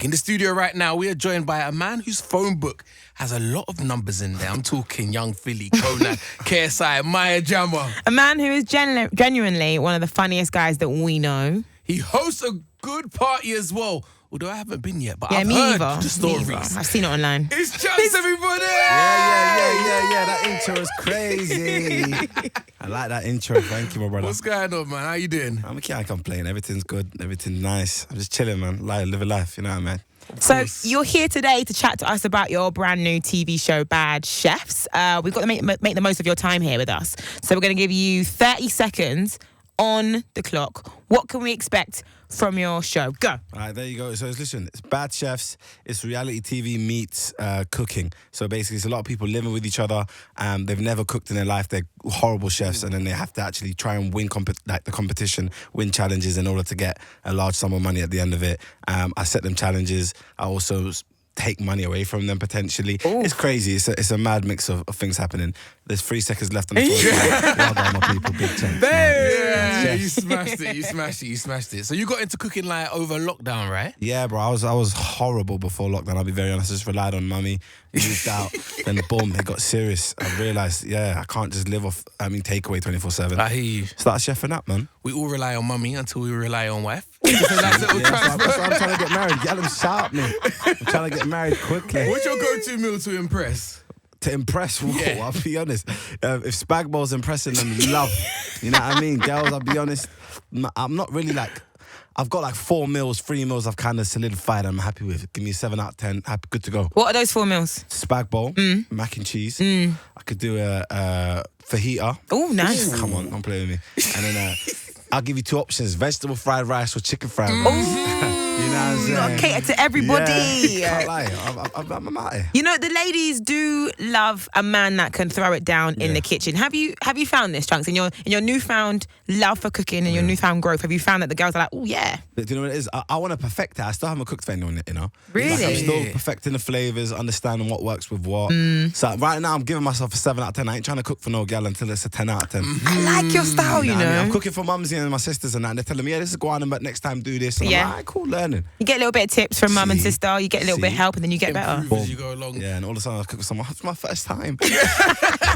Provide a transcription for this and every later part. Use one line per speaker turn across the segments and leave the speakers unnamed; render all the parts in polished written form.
In the studio right now, we are joined by a man whose phone book has a lot of numbers in there. I'm talking Young Philly, Conan, KSI, Maya Jama.
A man who is genuinely one of the funniest guys that we know.
He hosts a good party as well. Although I haven't been yet, but
Yeah,
I've
me
heard
either.
the stories.
I've seen it online.
It's Chunkz, everybody!
Yeah. That intro is crazy. I like that intro. Thank you, my brother.
What's going on, man? How you doing?
I can't complain. Everything's good. Everything's nice. I'm just chilling, man. Living life, you know what I mean?
So you're here today to chat to us about your brand new TV show, Bad Chefs. We've got to make the most of your time here with us. So we're going to give you 30 seconds on the clock. What can we expect from your show? Go.
All right, there you go. So listen, it's Bad Chefs. It's reality TV meets cooking. So basically, it's a lot of people living with each other. They've never cooked in their life. They're horrible chefs, and then they have to actually try and win the competition, win challenges in order to get a large sum of money at the end of it. I set them challenges. I also take money away from them potentially. Ooh. It's crazy. It's a mad mix of things happening. There's 3 seconds left on the floor. Well done, my people. Big chance.
Yeah, you smashed it. So you got into cooking like over lockdown, right?
Yeah, bro. I was horrible before lockdown. I'll be very honest. I just relied on mummy. Moved out. Then boom, it got serious. I realised, I can't just live off, takeaway 24/7.
I hear you.
Start chefing up, man.
We all rely on mummy until we rely on wife.
That's why I'm trying to get married. Get them shout me. I'm trying to get married quickly.
What's your go-to meal to impress?
To impress, whoa, I'll be honest. If spag bowl's impressing them, love. You know what I mean? Girls, I'll be honest. I'm not really like... I've got like 3 meals I've kind of solidified I'm happy with. Give me a 7 out of 10. Happy, good to go.
What are those 4 meals?
Spag bowl, mac and cheese. I could do a fajita.
Oh, nice.
Come on, don't play with me. And then I'll give you 2 options: vegetable fried rice or chicken fried rice. You know what I'm saying?
Gotta cater to everybody.
Yeah, can't lie. I'm out here.
You know, the ladies do love a man that can throw it down in the kitchen. Have you found this, Chunkz, in your newfound love for cooking and your newfound growth? Have you found that the girls are like, oh yeah?
Do you know what it is? I want to perfect it. I still haven't cooked for anyone yet, you know?
Really?
Like, I'm still perfecting the flavours, understanding what works with what. So right now I'm giving myself a 7 out of 10. I ain't trying to cook for no gal until it's a 10 out of 10.
I like your style, you know?
I mean, I'm cooking for mumsy and my sisters and that, and they're telling me, this is going but next time do this. And I'm like, all right, cool, learning.
You get a little bit of tips from mum and sister, you get a little bit of help, and then you get better.
As you go along.
Yeah, and all of a sudden I cook for someone. It's my first time.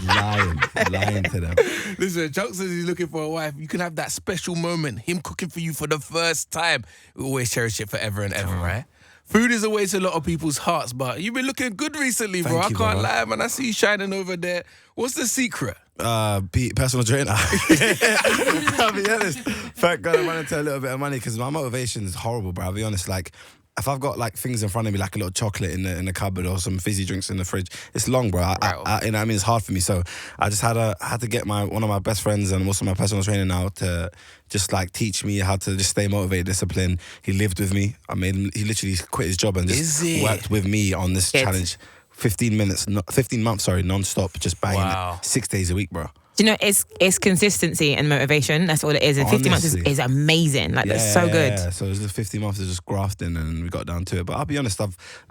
lying to them.
Listen, Chunkz says he's looking for a wife. You can have that special moment, him cooking for you for the first time. We always cherish it forever and ever, right? Food is always a lot of people's hearts, but you've been looking good recently, bro. I can't lie, man. I see you shining over there. What's the secret?
Personal trainer. I'll be honest. Thank God I run into a little bit of money because my motivation is horrible, bro. I'll be honest. Like, if I've got like things in front of me, like a little chocolate in the cupboard or some fizzy drinks in the fridge, it's long, bro. You know what I mean? It's hard for me. So I just had to get one of my best friends and also my personal trainer now to just like teach me how to just stay motivated, disciplined. He lived with me. He literally quit his job and just worked with me on this challenge. 15 months, non-stop, just banging it 6 days a week, bro.
Do you know, it's consistency and motivation. That's all it is. And 50 months is amazing. Like, that's so good.
Yeah, so it was just 50 months of just grafting and we got down to it. But I'll be honest,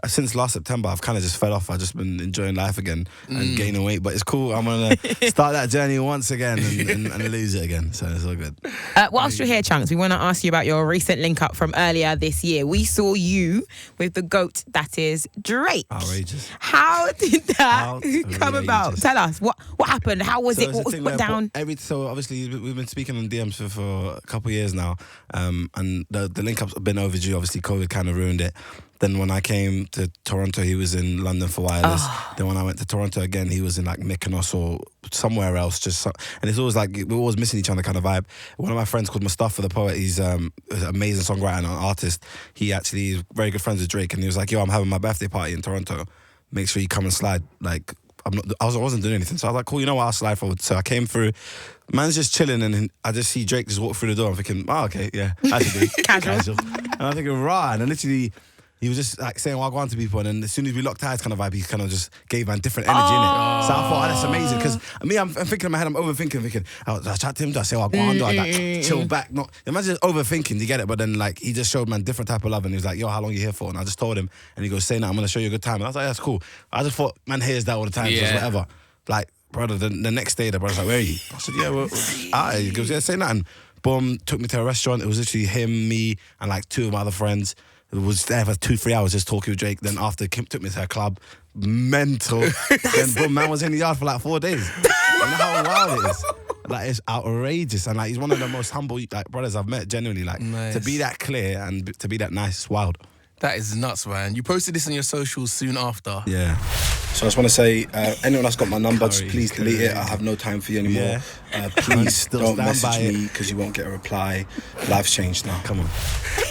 since last September, I've kind of just fell off. I've just been enjoying life again and gaining weight. But it's cool. I'm going to start that journey once again and lose it again. So it's all good.
Whilst you're here, Chunkz, we want to ask you about your recent link-up from earlier this year. We saw you with the GOAT that is Drake.
Outrageous.
How did that come about? Tell us. What happened? How was it? What was put down?
So obviously we've been speaking on DMs for a couple of years now, and the link-ups have been overdue. Obviously COVID kind of ruined it. Then when I came to Toronto, he was in London for Wireless. Then when I went to Toronto again, he was in like Mykonos or somewhere else. And it's always like we're always missing each other kind of vibe. One of my friends called Mustafa, the poet, he's an amazing songwriter and an artist. He actually is very good friends with Drake, and he was like, yo, I'm having my birthday party in Toronto. Make sure you come and slide. Like, I wasn't doing anything. So I was like, cool, you know what, I'll slide forward. So I came through, man's just chilling and I just see Drake just walk through the door. I'm thinking, okay, yeah, actually casual. And I'm thinking, right. And then literally, he was just like saying wagwan to people, and then as soon as we locked eyes kind of vibe, he kind of just gave man different energy in it. So I thought, that's amazing, because me, I'm thinking in my head, I'm overthinking, do I chat to him, do I say wagwan, do I like chill back? No, imagine just overthinking, you get it? But then like he just showed man different type of love, and he was like, yo, how long you here for? And I just told him, and he goes, say that, I'm going to show you a good time. And I was like, that's cool. I just thought, man hears that all the time, so it's whatever. Like, brother, the next day, the brother's like, where are you? I said, yeah, well, he goes, yeah, say nothing. Boom, took me to a restaurant. It was literally him, me, and like 2 of my other friends. Was there for 2-3 hours just talking with Drake. Then after Kim took me to her club, mental. Then boom, man was in the yard for like 4 days. You know how wild it is. Like it's outrageous, and like he's one of the most humble like brothers I've met. Genuinely, like
Nice.
to be that clear and to be that nice, it's wild.
That is nuts, man. You posted this on your socials soon after.
Yeah.
So I just want to say, anyone that's got my number, just
Curry,
please delete it. I have no time for you anymore. Please
Still
don't
stand by
message
it.
me because you won't get a reply. Life's changed now.
Come on.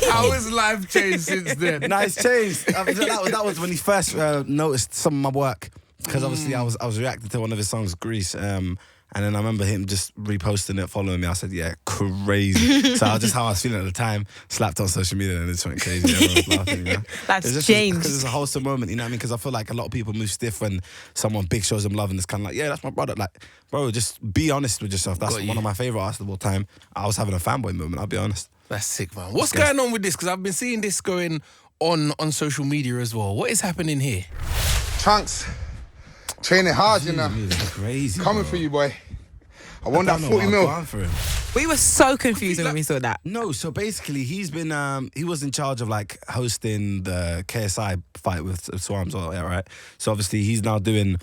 How has life changed since then?
Nice change. That was when he first noticed some of my work, because obviously I was reacting to one of his songs, Grease. And then I remember him just reposting it, following me. I said, yeah, crazy. So just how I was feeling at the time, slapped on social media and it just went crazy. Everyone was laughing, you know?
That's changed.
Because it's a wholesome moment, you know what I mean? Because I feel like a lot of people move stiff when someone big shows them love and it's kind of like, yeah, that's my brother. Like, bro, just be honest with yourself. That's one of my favourite artists of all time. I was having a fanboy moment, I'll be honest.
That's sick, man. What's going on with this? Because I've been seeing this going on social media as well. What is happening here?
Chunkz, training hard, you know.
Crazy,
Coming
bro.
for you, boy. I won that
don't know
40
what
mil.
I've gone for him.
We were so confused when we saw that.
No, so basically he's been he was in charge of like hosting the KSI fight with Swarms, yeah, right? So obviously he's now doing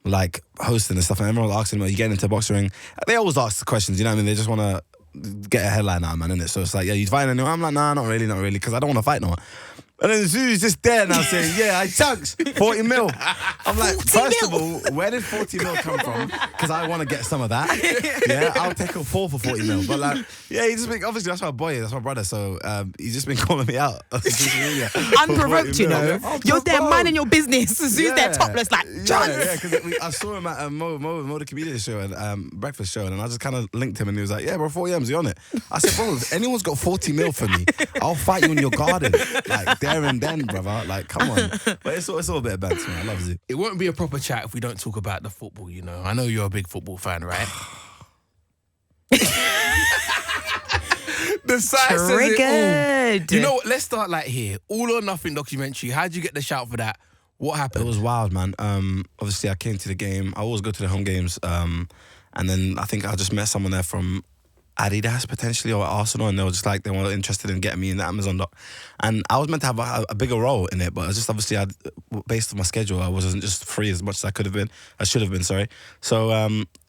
like hosting and stuff, and everyone's asking him, are you getting into a boxing ring? They always ask the questions, you know what I mean? They just want to get a headline out, man, innit? So it's like, yeah, you fighting anyone? I'm like, nah, not really, because I don't want to fight no one. And then Zu's just there now saying, yeah, I Chunkz, 40 mil. I'm like, first of all, where did 40 mil come from? Because I want to get some of that. Yeah, I'll take a 4 for 40 mil. But like, yeah, he's just been, obviously that's my boy, that's my brother. So he's just been calling me out on social media.
Unprovoked, you know. You're there minding your business. Zu's there topless like, Chunkz.
Yeah, because I saw him at Mo the Comedian show and Breakfast show, and I just kind of linked him and he was like, yeah, bro, 40 M's, you on it? I said, bro, if anyone's got 40 mil for me, I'll fight you in your garden. Like, there and then, brother. Like, come on. But it's all a bit of banter, man. I love it.
It won't be a proper chat if we don't talk about the football, you know. I know you're a big football fan, right? The site says it all.
Triggered.
You know what? Let's start like here. All or Nothing documentary. How'd you get the shout for that? What happened?
It was wild, man. Obviously, I came to the game. I always go to the home games. And then I think I just met someone there from Adidas potentially or Arsenal, and they were just like, they were interested in getting me in the Amazon doc. And I was meant to have a bigger role in it, but it's just obviously based on my schedule, I wasn't just free as much as I should have been, sorry. So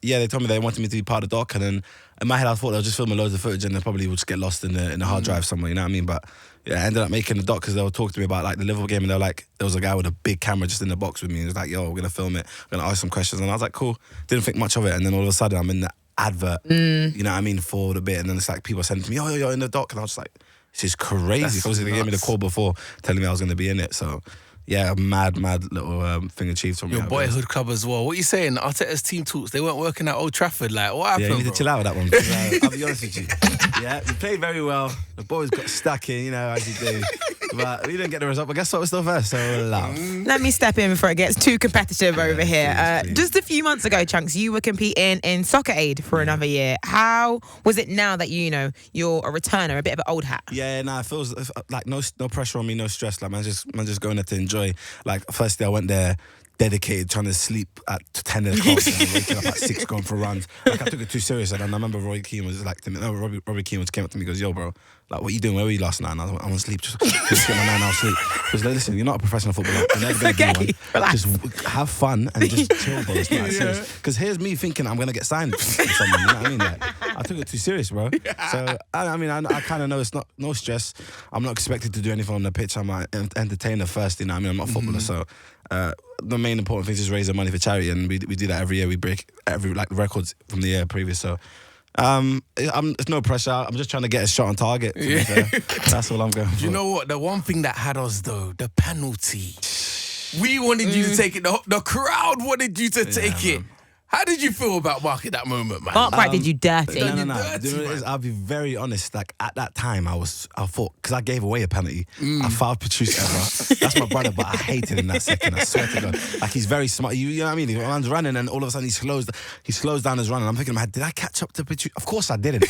yeah, they told me they wanted me to be part of the doc, and then in my head I thought they were just filming loads of footage and they probably would just get lost in the hard drive somewhere, you know what I mean? But yeah, I ended up making the doc because they were talking to me about like the Liverpool game, and they were like, there was a guy with a big camera just in the box with me, and he was like, yo, we're gonna film it, we're gonna ask some questions, and I was like, cool. Didn't think much of it, and then all of a sudden I'm in the advert, you know what I mean, for the bit, and then it's like people sending to me, oh, you're in the doc, and I was just like, this is crazy. Obviously they gave me the call before telling me I was going to be in it, so yeah, mad little thing achieved from me.
Your boyhood club as well. What are you saying? Arteta's team talks, they weren't working at Old Trafford. Like, what happened?
Yeah, you need
bro?
to chill out with that one. 'Cause, I'll be honest with you. Yeah, we played very well. The boys got stuck in, you know, as you do. But we didn't get the result. But guess what? We're still first, so love.
Let me step in before it gets too competitive over here.
please.
Just a few months ago, Chunkz, you were competing in Soccer Aid for another year. How was it now that you're a returner, a bit of an old hat?
Yeah, nah, it feels like no pressure on me, no stress. Like man, just going there to enjoy. Like first day I went there, dedicated, trying to sleep at 10 o'clock and waking up at 6 going for runs. Like I took it too serious, and I remember Robbie Keane was like to me. No, Robbie Keane came up to me, and goes, "Yo, bro, like what you doing? Where were you last night?" And I was like, "I'm on sleep, just get my 9 hours sleep." He was like, "Listen, you're not a professional footballer. You're never gonna
Okay,
be one.
relax.
Just have fun and just chill, bro. It's not serious." Because here's me thinking I'm gonna get signed from someone. You know what I mean? Like, I took it too serious, bro. So I kind of know it's not no stress. I'm not expected to do anything on the pitch. I'm an entertainer first. You know what I mean? I'm not a footballer, so. The main important thing is just raising money for charity, and we do that every year. We break every records from the year previous. So it's no pressure. I'm just trying to get a shot on target. To be fair. That's all I'm going for.
You know what? The one thing that had us though, the penalty. We wanted you to take it. The crowd wanted you to take it.
man.
How did you feel about Mark at that moment, man?
Mark Wright did you dirty.
No,
No.
dirty,
Do you know what it is?
man.
I'll be very honest. Like at that time, I thought because I gave away a penalty. I fouled Patrice ever. That's my brother, but I hated him that second. I swear to God. Like he's very smart. You know what I mean? The man's running, and all of a sudden he slows down his run, and I'm thinking, did I catch up to Patrice? Of course I didn't.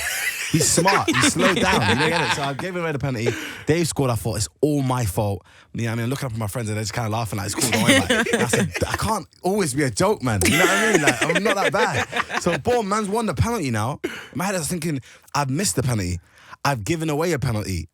He's smart. He slowed down. You know, get it? So I gave away the penalty. Dave scored. I thought it's all my fault. You know what I mean? Looking up at my friends, and they're just kind of laughing like it's cool. Don't worry about it. And I said, I can't always be a joke, man. You know what I mean? Like I'm not that bad. So, boom, man's won the penalty now. In my head, I was thinking, I've missed the penalty. I've given away a penalty.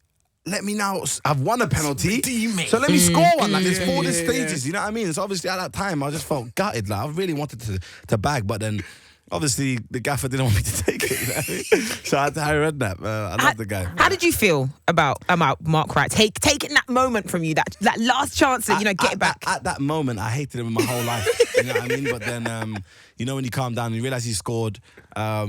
let me now. I've won a penalty,
Redeem it.
so let me score one. Like there's four
Yeah,
stages. You know what I mean? So obviously at that time I just felt gutted. Like I really wanted to bag, but then obviously the gaffer didn't want me to take it. You know what I mean? So I had to hire Redknapp. I love the guy.
How did you feel about Mark Wright taking that moment from you, that last chance to get it back?
At that moment, I hated him my whole life. You know what I mean? But then, when you calm down and you realise he scored, I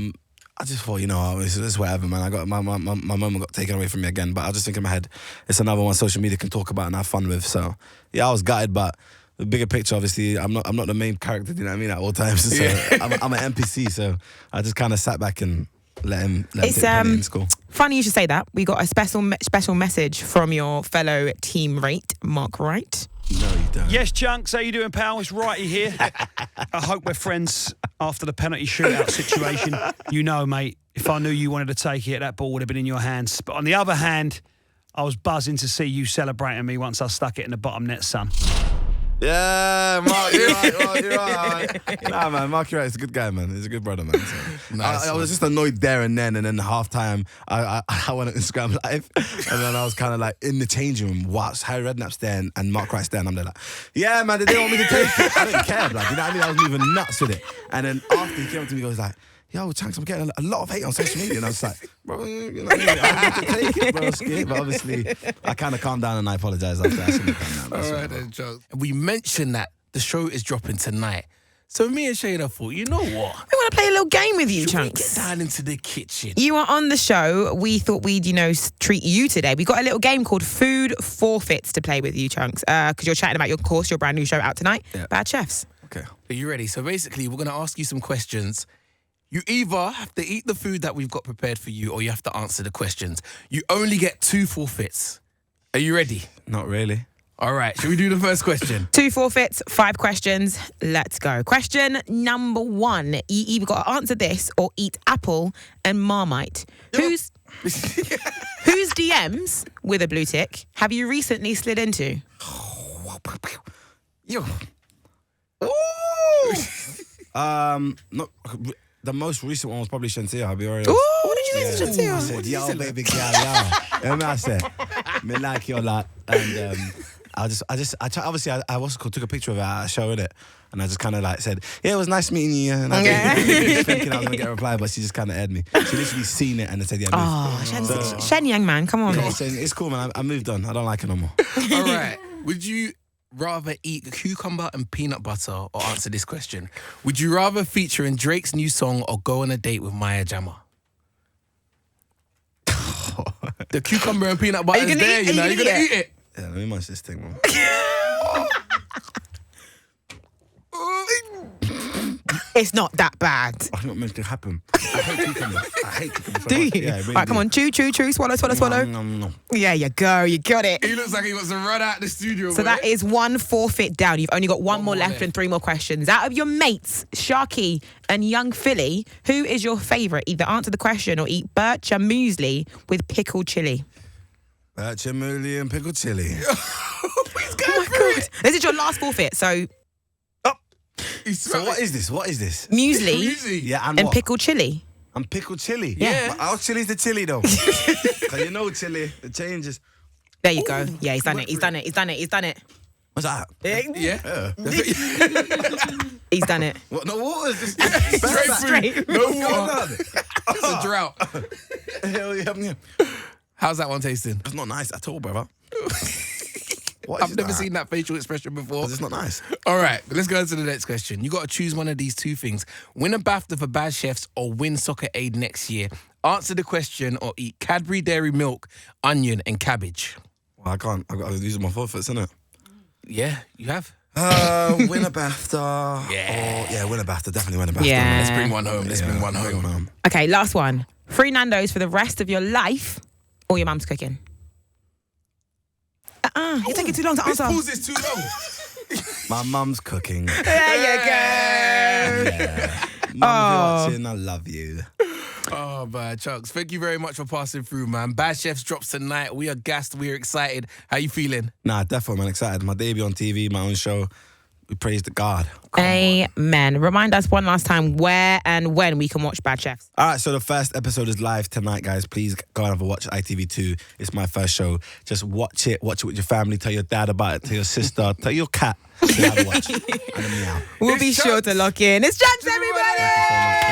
just thought, it's whatever, man. I got my moment got taken away from me again. But I was just thinking in my head, it's another one social media can talk about and have fun with. So yeah, I was gutted, but the bigger picture, obviously, I'm not the main character. You know what I mean? At all times, so I'm an NPC. So I just kind of sat back and let him take penalty in school.
Funny you should say that. We got a special message from your fellow teammate, Mark Wright.
No, you don't.
Yes, Chunkz, how you doing, pal? It's Righty here. I hope we're friends after the penalty shootout situation. You know, mate, if I knew you wanted to take it, that ball would have been in your hands. But on the other hand, I was buzzing to see you celebrating me once I stuck it in the bottom net, son.
Yeah, Mark, you're right. Nah, man, Mark, you're right. He's a good guy, man. He's a good brother, man. So.
Nice,
I was just annoyed there and then at halftime, I went on Instagram Live, and then I was kind of like in the changing room, watch Harry Redknapp's there and Mark Wright's there, and I'm there like, yeah, man, they didn't want me to take it. I didn't care, like, you know what I mean? I was moving nuts with it. And then after he came up to me, he was like, yo, Chunkz, I'm getting a lot of hate on social media. And I was like, bro, you know what I mean? I have to take it, bro. Skip. But obviously, I kind of calmed down and I apologise after that. I shouldn't have done that.
All right, then, Chunkz. We mentioned that the show is dropping tonight. So me and Shayna thought, you know what?
We want to play a little game with you,
Should we
Chunkz.
get down into the kitchen?
You are on the show. We thought we'd, treat you today. We got a little game called Food Forfeits to play with you, Chunkz. Because you're chatting about your brand new show out tonight, Bad Chefs.
Okay.
Are you ready? So basically, we're going to ask you some questions. You either have to eat the food that we've got prepared for you or you have to answer the questions. You only get 2 forfeits. Are you ready?
Not really.
All right. Should we do the first question?
2 forfeits, 5 questions. Let's go. Question number 1. You either got to answer this or eat apple and Marmite. Whose DMs with a blue tick have you recently slid into?
Yo. Not the most recent one was probably Shantia. I'll be alright.
Ooh, what did you say to
I
Shantia?
said, yo, baby girl, yo. You know what I said? Me like your lot. And I also took a picture of her at a show, innit? And I just kind of like said, yeah, it was nice meeting you. And I was thinking I was going to get a reply, but she just kind of aired me. She literally seen it and then said, yeah,
Oh, Shen young man, come on.
yeah, it's cool, man. I moved on. I don't like it no more.
All right. Would you rather eat cucumber and peanut butter or answer this question? Would you rather feature in Drake's new song or go on a date with Maya Jama? The cucumber and peanut butter is there, You're going to eat it.
Yeah, let me munch this thing, man.
It's not that bad.
I think not meant to happen. I hate cucumber. So
Do you?
much. Yeah, really
All right, come
do.
on. Chew, swallow.
No.
Yeah, you go. You got it.
He looks like he wants to run out the studio.
So that is 1 forfeit down. You've only got one more left and 3 more questions. Out of your mates, Sharky and Young Philly, who is your favourite? Either answer the question or eat bircher muesli with pickled chili.
Chimuli and pickled chili.
Oh my God. This is your last forfeit. So
So what is this?
muesli
Yeah,
and
what?
pickled chili.
And pickled chili.
Yeah.
But how chili's the chili though? So you know chili, it changes.
There you go. Yeah, he's done it.
What's that?
Yeah.
He's done it.
What? No water is this?
Straight.
No water. It's a drought.
Hell yeah.
How's that one tasting?
It's not nice at all, brother. What
I've never seen that facial expression before.
It's not nice.
All right, let's go to the next question. You got to choose one of these 2 things. Win a BAFTA for Bad Chefs or win Soccer Aid next year. Answer the question or eat Cadbury Dairy Milk, onion and cabbage.
Well, I can't. I've got to use my forfeits, innit?
Yeah, you have.
Win a BAFTA.
Yeah.
Win a BAFTA. Definitely win a BAFTA.
Yeah.
Let's bring one home. Bring one home.
Okay, last one. 3 Nando's for the rest of your life or your mum's cooking. You're taking too long to
This
answer.
pause is too long.
My mum's cooking.
There you go.
Yeah. Mum, if you're watching, I love you.
Oh, man, Chunkz, thank you very much for passing through, man. Bad Chefs drops tonight. We are gassed. We are excited. How you feeling?
Nah, definitely, man. Excited. My debut on TV, my own show. we praise the God.
Amen. Remind us one last time where and when we can watch Bad Chefs.
All right, so the first episode is live tonight, guys. Please go and have a watch ITV2. It's my first show. Just watch it with your family. Tell your dad about it. Tell your sister. Tell your cat. Have a watch. And a meow.
We'll be sure to lock in. It's Chunkz, everybody!